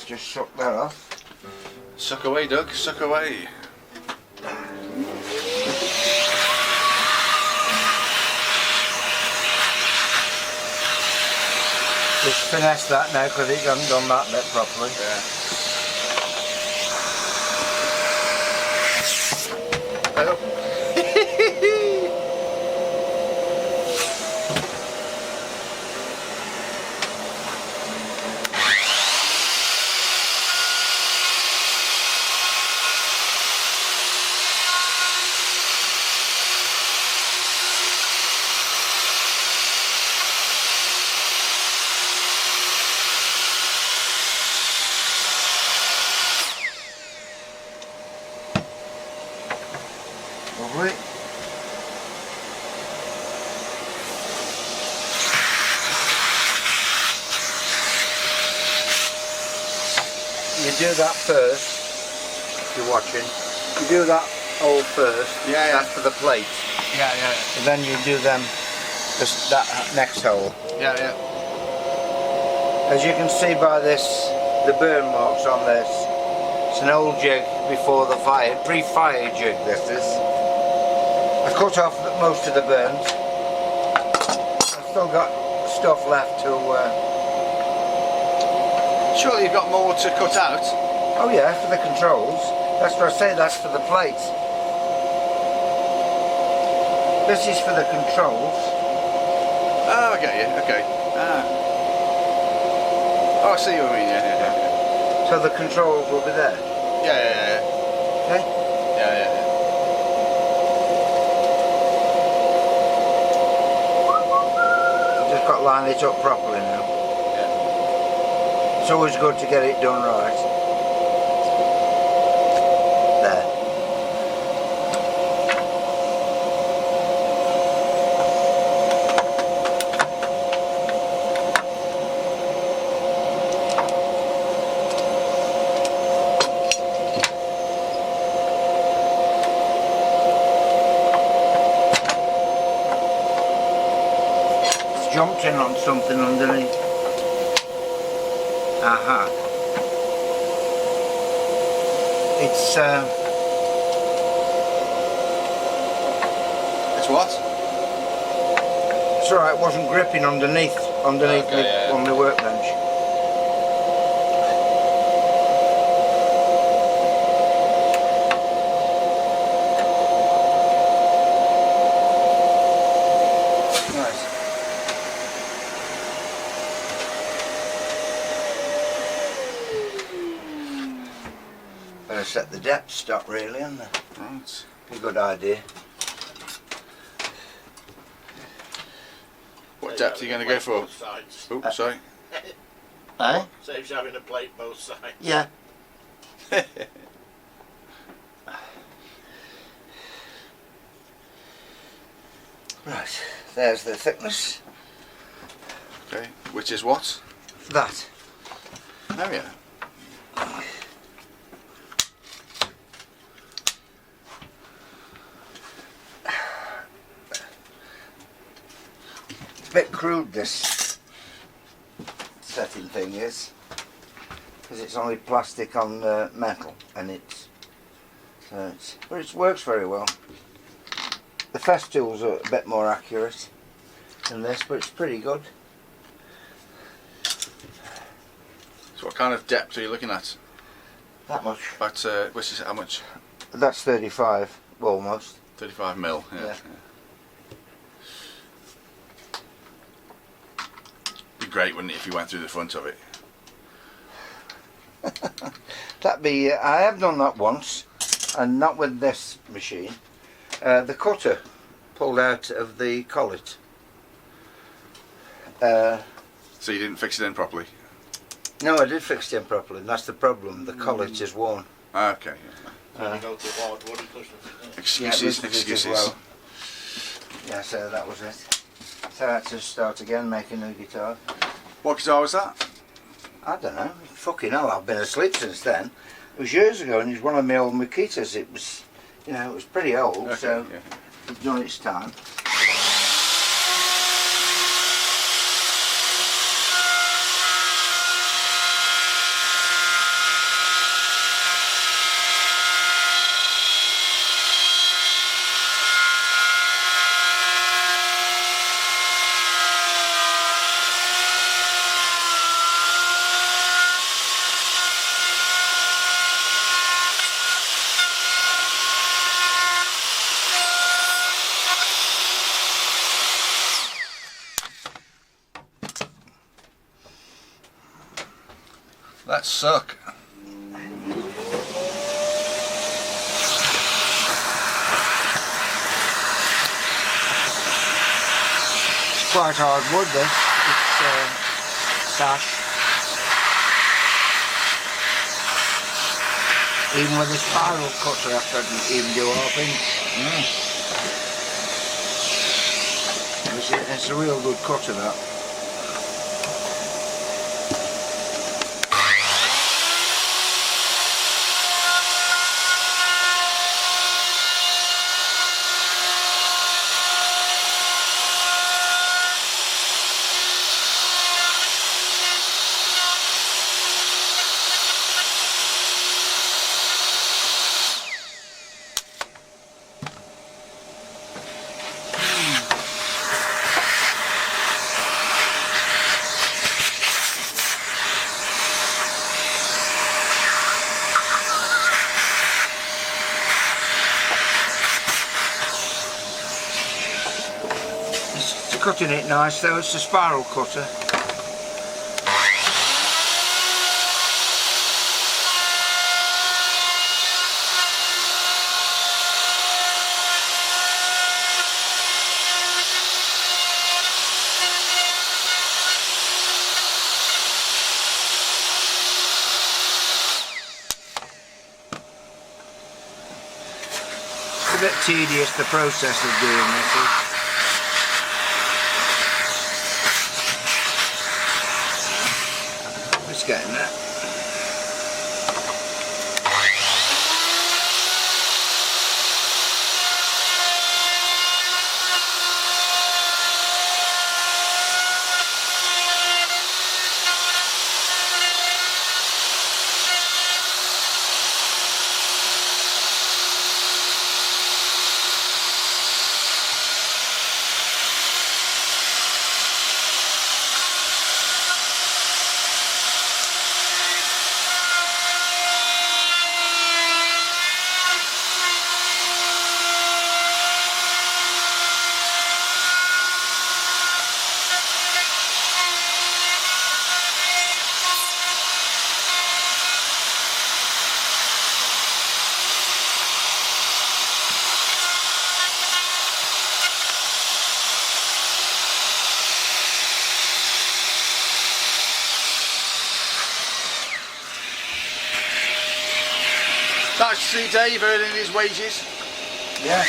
just suck that off. Suck away, Doug, suck away. Just finesse that now because it hasn't done that bit properly. Yeah. Hello. Lovely. You do that first, if you're watching. You do that hole first, Yeah, that's for the plate. Yeah, yeah. And then you do them, just that next hole. Yeah, yeah. As you can see by this, the burn marks on this, it's an old jig before the fire, pre-fire jig this is. I've cut off most of the burns. I've still got stuff left to... Surely you've got more to cut out? Oh yeah, for the controls. That's what I say, that's for the plates. This is for the controls. Oh, I get you, okay. Ah. Oh, I see what you mean, yeah. So the controls will be there. Yeah. Okay? Yeah. Just got to line it up properly now. Yeah. It's always good to get it done right. There. It's jumped in on something underneath. Aha. It's It's what? it's alright, it wasn't gripping underneath Okay, me, yeah. on the workbench. Nice. Better set the depth stop really, isn't it? Right. A good idea. What depth are you going to go for? Both sides. Oops, sorry. Eh? Saves having a plate both sides. Yeah. Right, there's the thickness. Okay, which is what? That. Oh yeah. It's a bit crude, this setting thing is, because it's only plastic on metal, and but it works very well. The Festool's are a bit more accurate than this, but it's pretty good. So what kind of depth are you looking at? That much. About, which is how much? That's 35, almost. 35 mil, yeah. Yeah. Be great, wouldn't it, if you went through the front of it? That'd be. I have done that once, and not with this machine. The cutter pulled out of the collet. So you didn't fix it in properly? No, I did fix it in properly, and that's the problem. The collet is worn. Okay. When you go to hardwood, it doesn't. Excuses, Yeah, excuses. well. Yeah, so that was it. So I had to start again, make a new guitar. What guitar was that? I don't know, fucking hell, I've been asleep since then. It was years ago, and it was one of my old Makitas. It was, you know, it was pretty old, Okay, so yeah. it's done its time. That suck. It's quite hard wood this. It's sash. Even with a spiral cutter I couldn't even do half inch. It's a real good cutter that. Cutting it nice though, it's a spiral cutter. It's a bit tedious, the process of doing this. It's getting there. Nice to see Dave earning his wages. Yeah.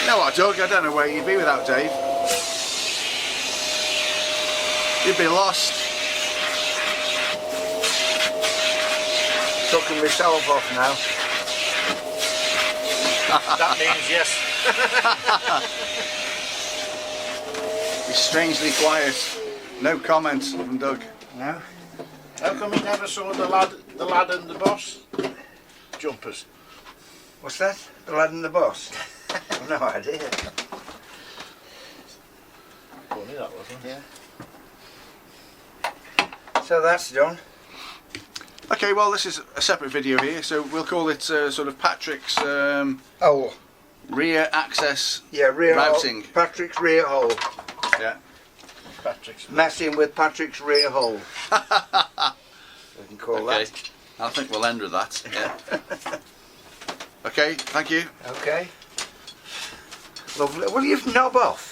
You know what, Doug? I don't know where you'd be without Dave. You'd be lost. Tucking myself off now. That means yes. He's strangely quiet. No comment from Doug. No? How come you never saw the lad and the boss jumpers? What's that? The lad and the boss? I've no idea. Funny that wasn't it? Yeah. So that's done. Okay, well this is a separate video here, so we'll call it sort of Patrick's Oh, rear access yeah, rear routing. hole. Patrick's rear hole. Yeah. Patrick's. Messing with Patrick's rear hole. We can call Okay, that. I think we'll end with that. Yeah. Okay, thank you. Okay. Lovely. Will you knob off?